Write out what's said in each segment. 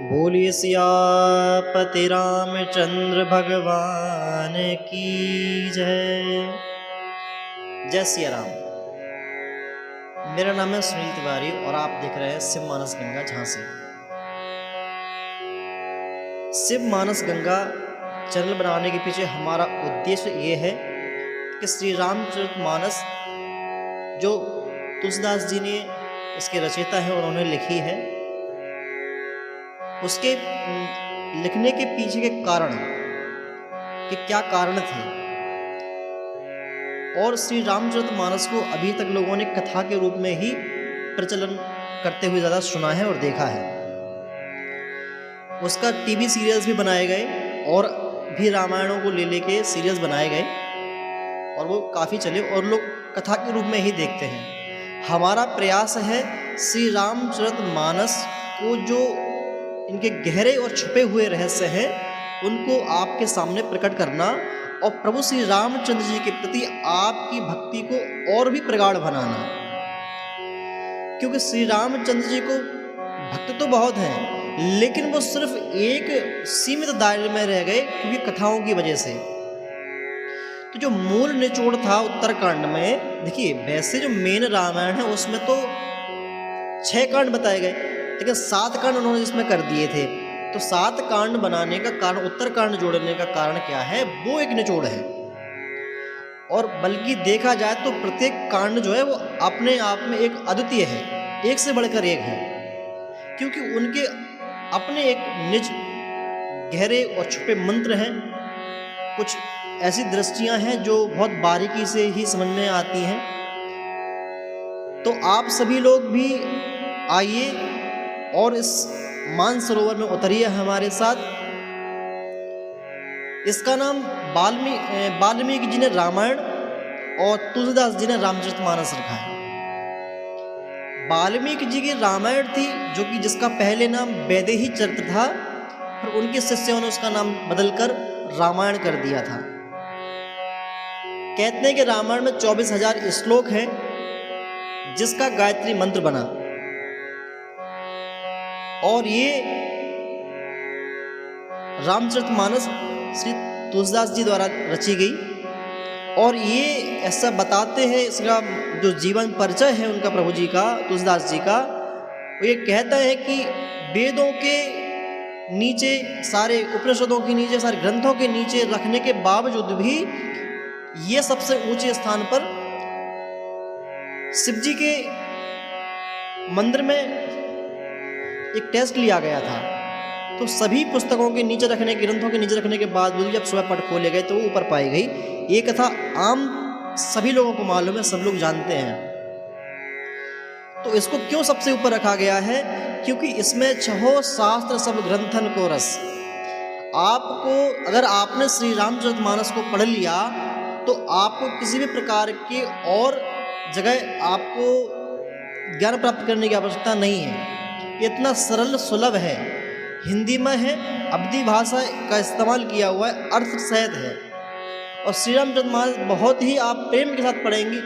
बोलिए सियापति रामचंद्र भगवान की जय। जय सिया राम। मेरा नाम है सुनील तिवारी और आप देख रहे हैं शिव मानस गंगा झांसी। शिव मानस गंगा चैनल बनाने के पीछे हमारा उद्देश्य ये है कि श्री रामचरितमानस जो तुलसीदास जी ने इसके रचयिता है, उन्होंने लिखी है, उसके लिखने के पीछे के कारण कि क्या कारण थे, और श्री रामचरितमानस को अभी तक लोगों ने कथा के रूप में ही प्रचलन करते हुए ज़्यादा सुना है और देखा है। उसका टीवी सीरियल्स भी बनाए गए और भी रामायणों को ले लेके सीरियल्स बनाए गए और वो काफ़ी चले और लोग कथा के रूप में ही देखते हैं। हमारा प्रयास है श्री रामचरितमानस को जो इनके गहरे और छुपे हुए रहस्य हैं उनको आपके सामने प्रकट करना और प्रभु श्री रामचंद्र जी के प्रति आपकी भक्ति को और भी प्रगाढ़ बनाना, क्योंकि श्री रामचंद्र जी को भक्त तो बहुत हैं लेकिन वो सिर्फ एक सीमित दायरे में रह गए क्योंकि कथाओं की वजह से। तो जो मूल निचोड़ था उत्तरकांड में, देखिए वैसे जो मेन रामायण है उसमें तो 6 कांड बताए गए लेकिन 7 कांड उन्होंने इसमें कर दिए थे। तो 7 कांड बनाने का कारण, उत्तरकांड जोड़ने का कारण क्या है, वो एक निचोड़ है। और बल्कि देखा जाए तो प्रत्येक कांड जो है वो अपने आप में एक अद्वितीय है, एक से बढ़कर एक है, क्योंकि उनके अपने एक निज गहरे और छुपे मंत्र हैं। कुछ ऐसी दृष्टियां हैं जो बहुत बारीकी से ही समझ में आती हैं। तो आप सभी लोग भी आइए और इस मानसरोवर में उतरिए हमारे साथ। इसका नाम वाल्मीकि जी ने रामायण और तुलसीदास जी ने रामचरितमानस रखा है। वाल्मीकि जी की रामायण थी जो कि जिसका पहले नाम वैदेही चरित्र था, फिर उनके शिष्यों ने उसका नाम बदलकर रामायण कर दिया था। कहते हैं कि रामायण में 24,000 श्लोक हैं जिसका गायत्री मंत्र बना, और ये रामचरितमानस श्री तुलसीदास जी द्वारा रची गई। और ये ऐसा बताते हैं, इसका जो जीवन परिचय है उनका प्रभु जी का, तुलसीदास जी का, वो ये कहता है कि वेदों के नीचे, सारे उपनिषदों के नीचे, सारे ग्रंथों के नीचे रखने के बावजूद भी ये सबसे ऊंचे स्थान पर शिव जी के मंदिर में एक टेस्ट लिया गया था। तो सभी पुस्तकों के नीचे रखने, ग्रंथों के नीचे रखने के बाद भी जब सुबह पट खोले गए तो वो ऊपर पाई गई। ये कथा आम सभी लोगों को मालूम है, सब लोग जानते हैं। तो इसको क्यों सबसे ऊपर रखा गया है, क्योंकि इसमें 6 शास्त्र सब ग्रंथन को रस। आपको, अगर आपने श्री रामचरितमानस को पढ़ लिया तो आपको किसी भी प्रकार की और जगह आपको ज्ञान प्राप्त करने की आवश्यकता नहीं है। इतना सरल सुलभ है, हिंदी में है, अवधी भाषा का इस्तेमाल किया हुआ है, अर्थ सहित है। और श्री रामचरितमानस बहुत ही आप प्रेम के साथ पढ़ेंगे।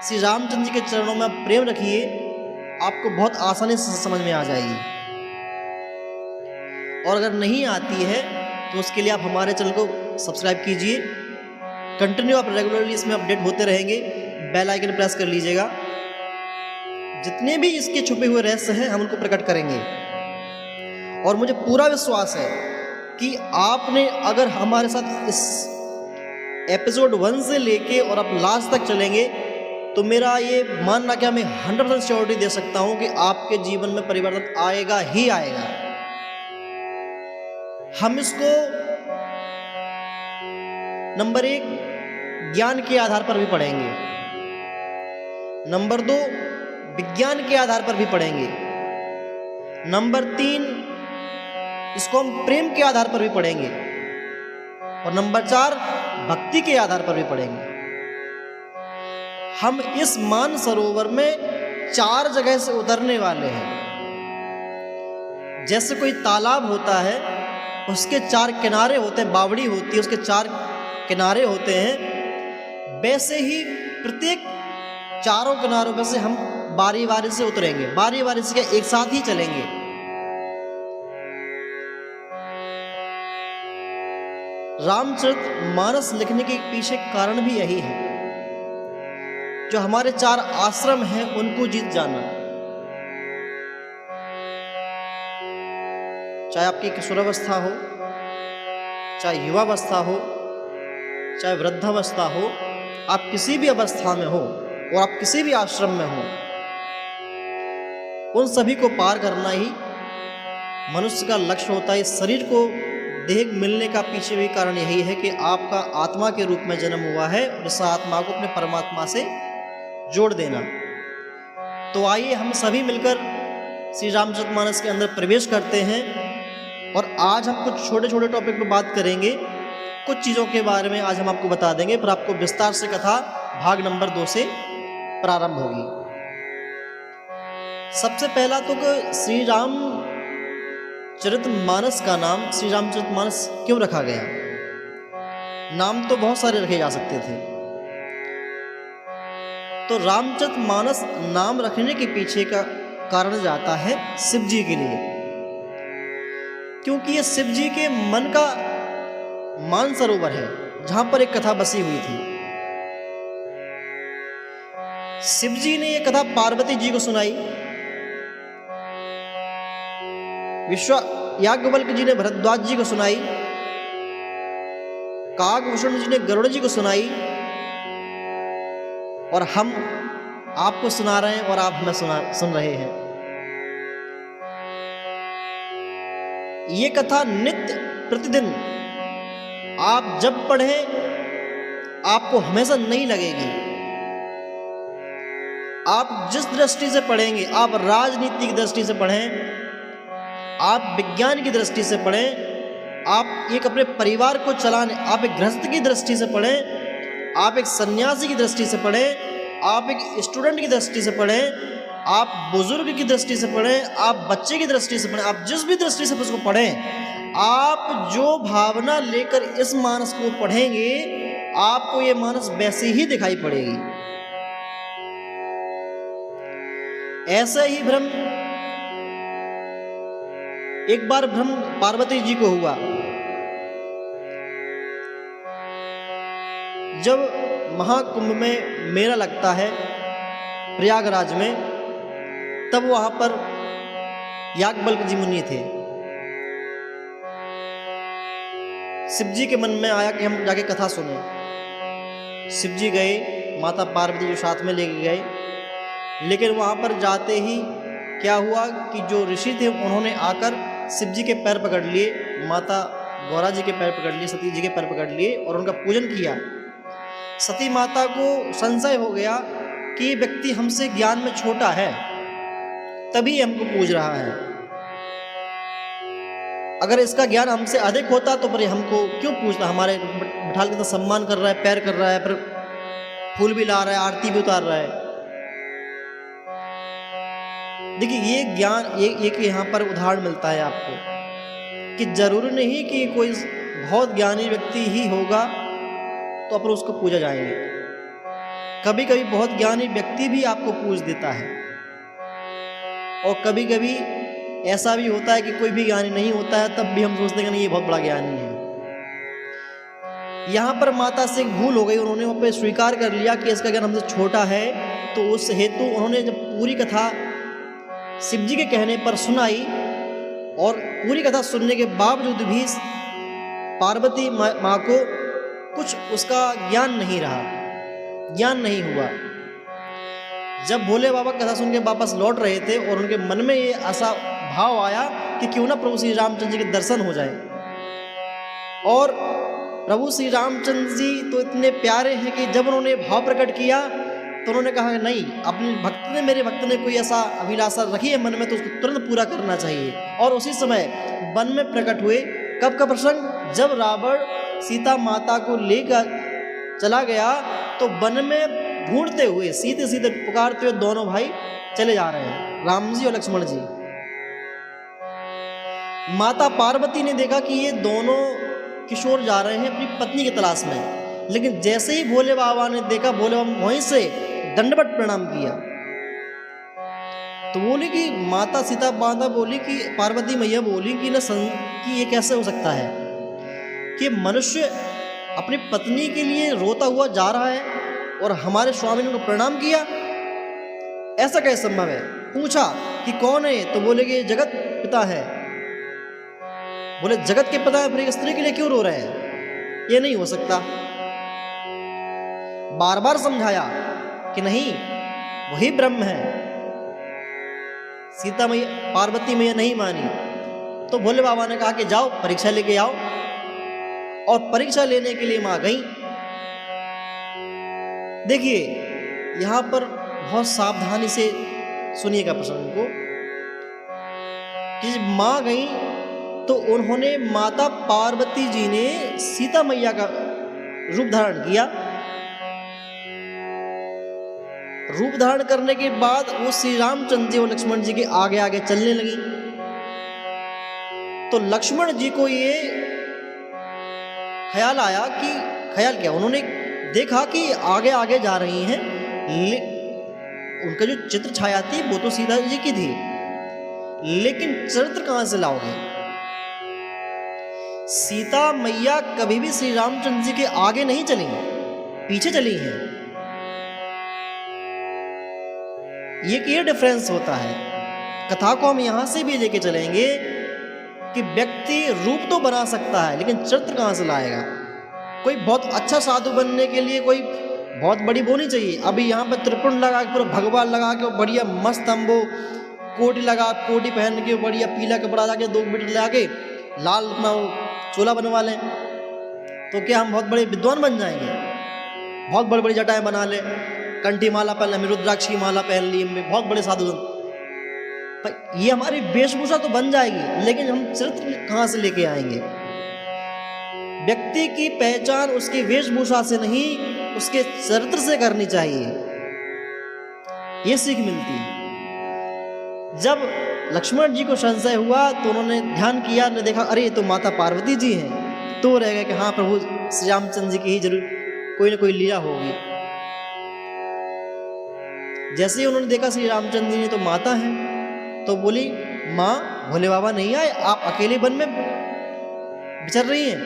श्री रामचंद्र जी के चरणों में आप प्रेम रखिए, आपको बहुत आसानी से समझ में आ जाएगी। और अगर नहीं आती है तो उसके लिए आप हमारे चैनल को सब्सक्राइब कीजिए। कंटिन्यू आप रेगुलरली इसमें अपडेट होते रहेंगे। बेल आइकन प्रेस कर लीजिएगा। जितने भी इसके छुपे हुए रहस्य हैं हम उनको प्रकट करेंगे। और मुझे पूरा विश्वास है कि आपने अगर हमारे साथ इस एपिसोड 1 से लेके और अब लास्ट तक चलेंगे तो मेरा ये मानना क्या, मैं 100% श्योरिटी दे सकता हूं कि आपके जीवन में परिवर्तन आएगा ही आएगा। हम इसको नंबर 1 ज्ञान के आधार पर भी पढ़ेंगे, नंबर 2 विज्ञान के आधार पर भी पढ़ेंगे, नंबर 3 इसको हम प्रेम के आधार पर भी पढ़ेंगे, और नंबर 4 भक्ति के आधार पर भी पढ़ेंगे। हम इस मानसरोवर में 4 जगह से उतरने वाले हैं। जैसे कोई तालाब होता है, उसके 4 किनारे होते हैं, बावड़ी होती है, उसके 4 किनारे होते हैं, वैसे ही प्रत्येक 4 किनारों में से हम बारी बारी से उतरेंगे, बारी बारी से एक साथ ही चलेंगे। रामचरितमानस लिखने के पीछे कारण भी यही है, जो हमारे 4 आश्रम हैं उनको जीत जाना। चाहे आपकी किशोरावस्था हो, चाहे युवावस्था हो, चाहे वृद्धावस्था हो, आप किसी भी अवस्था में हो और आप किसी भी आश्रम में हो, उन सभी को पार करना ही मनुष्य का लक्ष्य होता है। इस शरीर को देह मिलने का पीछे भी कारण यही है कि आपका आत्मा के रूप में जन्म हुआ है और इस आत्मा को अपने परमात्मा से जोड़ देना। तो आइए हम सभी मिलकर श्री रामचरितमानस के अंदर प्रवेश करते हैं और आज हम कुछ छोटे छोटे टॉपिक पर बात करेंगे। कुछ चीज़ों के बारे में आज हम आपको बता देंगे, पर आपको विस्तार से कथा भाग नंबर 2 से प्रारंभ होगी। सबसे पहला तो श्री रामचरितमानस का नाम श्री रामचरितमानस क्यों रखा गया। नाम तो बहुत सारे रखे जा सकते थे, तो रामचरितमानस नाम रखने के पीछे का कारण जाता है शिव जी के लिए, क्योंकि ये शिव जी के मन का मानसरोवर है जहां पर एक कथा बसी हुई थी। शिव जी ने ये कथा पार्वती जी को सुनाई, याज्ञवल्क्य जी ने भरद्वाज जी को सुनाई, काकभूषण जी ने गरुड़ जी को सुनाई, और हम आपको सुना रहे हैं और आप हमें सुन रहे हैं। ये कथा नित्य प्रतिदिन आप जब पढ़ें आपको हमेशा नई लगेगी। आप जिस दृष्टि से पढ़ेंगे, आप राजनीति की दृष्टि से पढ़ें, आप विज्ञान की दृष्टि से पढ़ें, आप एक अपने परिवार को चलाने, आप एक गृहस्थ की दृष्टि से पढ़ें, आप एक सन्यासी की दृष्टि से पढ़ें, आप एक स्टूडेंट की दृष्टि से पढ़ें, आप बुजुर्ग की दृष्टि से पढ़ें, आप बच्चे की दृष्टि से पढ़ें, आप जिस भी दृष्टि से उसको पढ़ें, आप जो भावना लेकर इस मानस को पढ़ेंगे आपको ये मानस वैसे ही दिखाई पड़ेगी। ऐसा ही भ्रम एक बार भ्रम पार्वती जी को हुआ। जब महाकुंभ में मेला लगता है प्रयागराज में, तब वहां पर याज्ञवल्क्य जी मुनि थे। शिव जी के मन में आया कि हम जाके कथा सुने। शिव जी गए, माता पार्वती जी साथ में लेके गए, लेकिन वहां पर जाते ही क्या हुआ कि जो ऋषि थे उन्होंने आकर शिव जी के पैर पकड़ लिए, माता गौरा जी के पैर पकड़ लिए, सती जी के पैर पकड़ लिए और उनका पूजन किया। सती माता को संशय हो गया कि ये व्यक्ति हमसे ज्ञान में छोटा है, तभी हमको पूज रहा है। अगर इसका ज्ञान हमसे अधिक होता तो पर हमको क्यों पूछता, हमारे बिठाल के तो सम्मान कर रहा है, पैर कर रहा है, पर फूल भी ला रहा है, आरती भी उतार रहा है। देखिए ये ज्ञान, एक यहाँ पर उदाहरण मिलता है आपको कि जरूरी नहीं कि कोई बहुत ज्ञानी व्यक्ति ही होगा तो अपन उसको पूजा जाएंगे। कभी कभी बहुत ज्ञानी व्यक्ति भी आपको पूज देता है, और कभी कभी ऐसा भी होता है कि कोई भी ज्ञानी नहीं होता है, तब भी हम सोचते हैं कि नहीं ये बहुत बड़ा ज्ञानी है। यहाँ पर माता से एक भूल हो गई, उन्होंने वहाँ पे स्वीकार कर लिया कि इसका ज्ञान हमसे छोटा है, तो उस हेतु उन्होंने जब पूरी कथा शिव जी के कहने पर सुनाई, और पूरी कथा सुनने के बावजूद भी पार्वती माँ को कुछ उसका ज्ञान नहीं रहा, ज्ञान नहीं हुआ। जब भोले बाबा कथा सुन के वापस लौट रहे थे और उनके मन में ये ऐसा भाव आया कि क्यों ना प्रभु श्री रामचंद्र जी के दर्शन हो जाए, और प्रभु श्री रामचंद्र जी तो इतने प्यारे हैं कि जब उन्होंने भाव प्रकट किया तो उन्होंने कहा कि नहीं, अपने भक्त ने, मेरे भक्त ने कोई ऐसा अभिलाषा रखी है मन में तो उसको तुरंत पूरा करना चाहिए। और उसी समय वन में प्रकट हुए। कब का प्रसंग, जब रावण सीता माता को लेकर चला गया तो वन में ढूंढते हुए, सीधे सीधे पुकारते हुए दोनों भाई चले जा रहे हैं, राम जी और लक्ष्मण जी। माता पार्वती ने देखा कि ये दोनों किशोर जा रहे हैं अपनी पत्नी की तलाश में, लेकिन जैसे ही भोले बाबा ने देखा, भोले बाबा वहीं से दंडवत प्रणाम किया। तो बोली कि माता सीता माता बोली कि पार्वती मैया बोली कि कि ये कैसे हो सकता है कि मनुष्य अपनी पत्नी के लिए रोता हुआ जा रहा है और हमारे स्वामी ने उनको प्रणाम किया, ऐसा कैसे संभव है? पूछा कि कौन है, तो बोले कि जगत पिता है। बोले जगत के पिता है, फिर एक स्त्री के लिए क्यों रो रहे हैं? ये नहीं हो सकता। बार बार समझाया कि नहीं, वही ब्रह्म है। सीता मैया, पार्वती मैया नहीं मानी, तो भोले बाबा ने कहा कि जाओ परीक्षा लेके आओ, और परीक्षा लेने के लिए मां गई। देखिए यहां पर बहुत सावधानी से सुनिएगा प्रसंग को कि जब मां गई तो उन्होंने, माता पार्वती जी ने सीता मैया का रूप धारण किया। रूप धारण करने के बाद वो श्री रामचंद्र जी और लक्ष्मण जी के आगे आगे चलने लगी। तो लक्ष्मण जी को ये ख्याल आया कि, ख्याल क्या, उन्होंने देखा कि आगे आगे जा रही हैं, उनका जो चित्र छाया थी वो तो सीता जी की थी, लेकिन चरित्र कहां से लाओगे? सीता मैया कभी भी श्री रामचंद्र जी के आगे नहीं चली, पीछे चली हैं। ये डिफरेंस होता है। कथा को हम यहां से भी लेके चलेंगे कि व्यक्ति रूप तो बना सकता है, लेकिन चरित्र कहां से लाएगा? कोई बहुत अच्छा साधु बनने के लिए कोई बहुत बड़ी वो नहीं चाहिए। अभी यहाँ पर त्रिपुंड लगा के, पूरा भगवान लगा के, बढ़िया मस्त हम वो कोटी लगा, कोटी पहन के, बढ़िया पीला कपड़ा लगा के, 2 मीटर लगा के, लाल अपना वो चोला बनवा लें, तो क्या हम बहुत बड़े विद्वान बन जाएंगे? बहुत बड़ी बड़ी जटाएं बना लें, कंठी माला पहन ली, रुद्राक्ष की माला पहन ली, बहुत बड़े साधु, ये हमारी वेशभूषा तो बन जाएगी, लेकिन हम चरित्र कहां से लेके आएंगे? व्यक्ति की पहचान उसकी वेशभूषा से नहीं, उसके चरित्र से करनी चाहिए। ये सीख मिलती है। जब लक्ष्मण जी को संशय हुआ तो उन्होंने ध्यान किया, ने देखा अरे ये तो माता पार्वती जी हैं, तो रह गया कि हाँ प्रभु श्री रामचंद्र जी की ही जरूर कोई ना कोई लीला होगी। जैसे ही उन्होंने देखा श्री रामचंद्र जी ने तो माता है, तो बोली माँ भोले बाबा नहीं आए, आप अकेले वन में विचर रही हैं,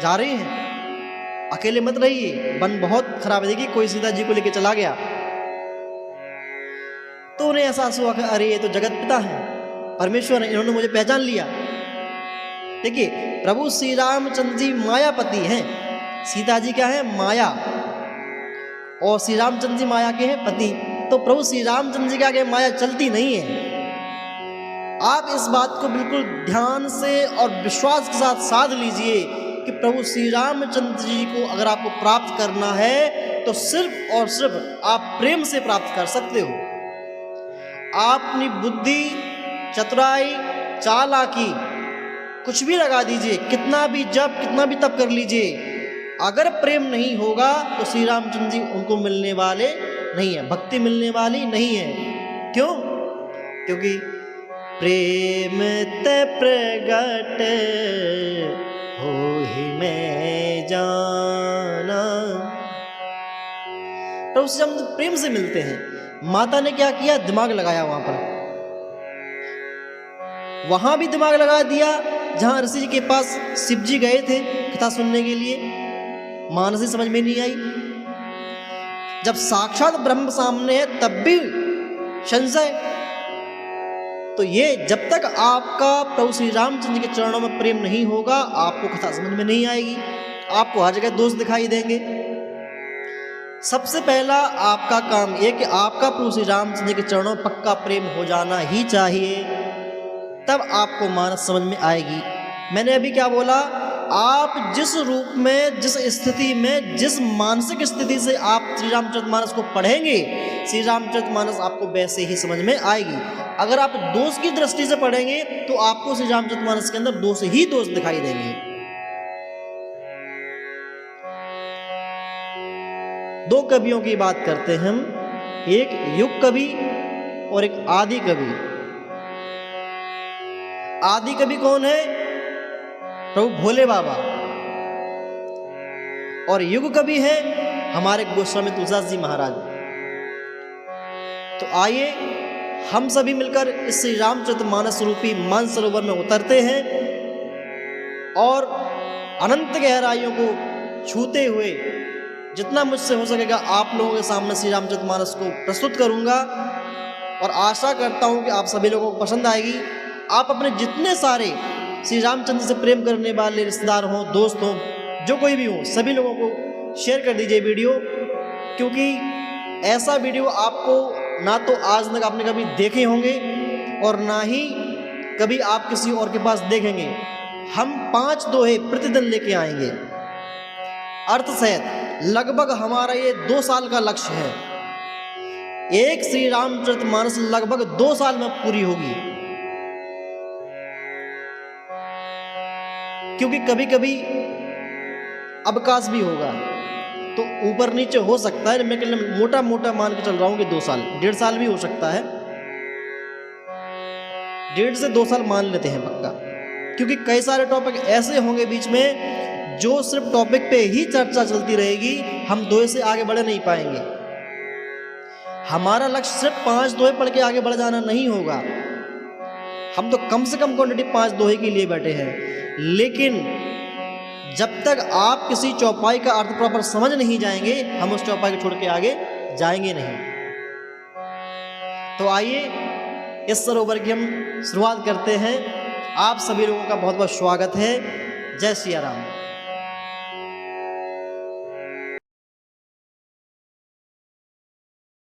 जा रही हैं, अकेले मत रहिए, वन बहुत खराब है, देखिए कोई सीता जी को लेके चला गया। तो उन्हें एहसास हुआ कि अरे ये तो जगत पिता है, परमेश्वर है, इन्होंने मुझे पहचान लिया। देखिए प्रभु श्री रामचंद्र जी मायापति हैं, सीता जी क्या है? माया, और श्री रामचंद्र जी माया के हैं पति। तो प्रभु श्री रामचंद्र जी के आगे माया चलती नहीं है। आप इस बात को बिल्कुल ध्यान से और विश्वास के साथ साध लीजिए कि प्रभु श्री रामचंद्र जी को अगर आपको प्राप्त करना है तो सिर्फ और सिर्फ आप प्रेम से प्राप्त कर सकते हो। आप अपनी बुद्धि, चतुराई, चालाकी कुछ भी लगा दीजिए, कितना भी जप, कितना भी तप कर लीजिए, अगर प्रेम नहीं होगा तो श्री रामचंद्र जी उनको मिलने वाले नहीं है, भक्ति मिलने वाली नहीं है। क्यों? क्योंकि प्रेम ते प्रगट हो ही मैं जाना। प्रभु से हम प्रेम से मिलते हैं। माता ने क्या किया? दिमाग लगाया वहां पर, वहां भी दिमाग लगा दिया जहां ऋषि जी के पास शिव जी गए थे कथा सुनने के लिए, मानसी समझ में नहीं आई। जब साक्षात ब्रह्म सामने है तब भी संशय। तो ये जब तक आपका प्रभु श्री रामचंद्र के चरणों में प्रेम नहीं होगा, आपको कथा समझ में नहीं आएगी, आपको हर जगह दोष दिखाई देंगे। सबसे पहला आपका काम यह कि आपका प्रभु श्री रामचंद्र के चरणों में पक्का प्रेम हो जाना ही चाहिए, तब आपको मानस समझ में आएगी। मैंने अभी क्या बोला? आप जिस रूप में, जिस स्थिति में, जिस मानसिक स्थिति से आप श्री रामचरितमानस को पढ़ेंगे, श्री रामचरितमानस आपको वैसे ही समझ में आएगी। अगर आप दोष की दृष्टि से पढ़ेंगे तो आपको श्री रामचरितमानस के अंदर दोष ही दोष दिखाई देंगे। दो कवियों की बात करते हैं हम, एक युग कवि और एक आदि कवि। आदि कवि कौन है? प्रभु भोले बाबा। और युग कवि है हमारे गोस्वामी तुलसीदास जी महाराज। तो आइए हम सभी मिलकर इस श्री रामचरितमानस रूपी मानसरोवर में उतरते हैं और अनंत गहराइयों को छूते हुए जितना मुझसे हो सकेगा आप लोगों के सामने श्री रामचरितमानस को प्रस्तुत करूंगा और आशा करता हूं कि आप सभी लोगों को पसंद आएगी। आप अपने जितने सारे श्री रामचंद्र से प्रेम करने वाले रिश्तेदार हों, दोस्त हों, जो कोई भी हो, सभी लोगों को शेयर कर दीजिए वीडियो, क्योंकि ऐसा वीडियो आपको ना तो आज तक आपने कभी देखे होंगे और ना ही कभी आप किसी और के पास देखेंगे। हम 5 दोहे प्रतिदिन लेके आएंगे अर्थ सहित। लगभग हमारा ये 2 साल का लक्ष्य है। एक श्री रामचरितमानस लगभग 2 साल में पूरी होगी, क्योंकि कभी कभी अवकाश भी होगा, तो ऊपर नीचे हो सकता है। मैं मोटा मोटा मान के चल रहा हूं कि 2 साल, 1.5 साल भी हो सकता है। 1.5 से 2 साल मान लेते हैं पक्का, क्योंकि कई सारे टॉपिक ऐसे होंगे बीच में जो सिर्फ टॉपिक पे ही चर्चा चलती रहेगी, हम दोहे से आगे बढ़ नहीं पाएंगे। हमारा लक्ष्य सिर्फ 5 दोहे पढ़ के आगे बढ़ जाना नहीं होगा। हम तो कम से कम क्वांटिटी 5 दोहे के लिए बैठे हैं, लेकिन जब तक आप किसी चौपाई का अर्थ प्रॉपर समझ नहीं जाएंगे, हम उस चौपाई को छोड़ के आगे जाएंगे नहीं। तो आइए इस सरोवर की हम शुरुआत करते हैं। आप सभी लोगों का बहुत बहुत स्वागत है। जय सिया राम।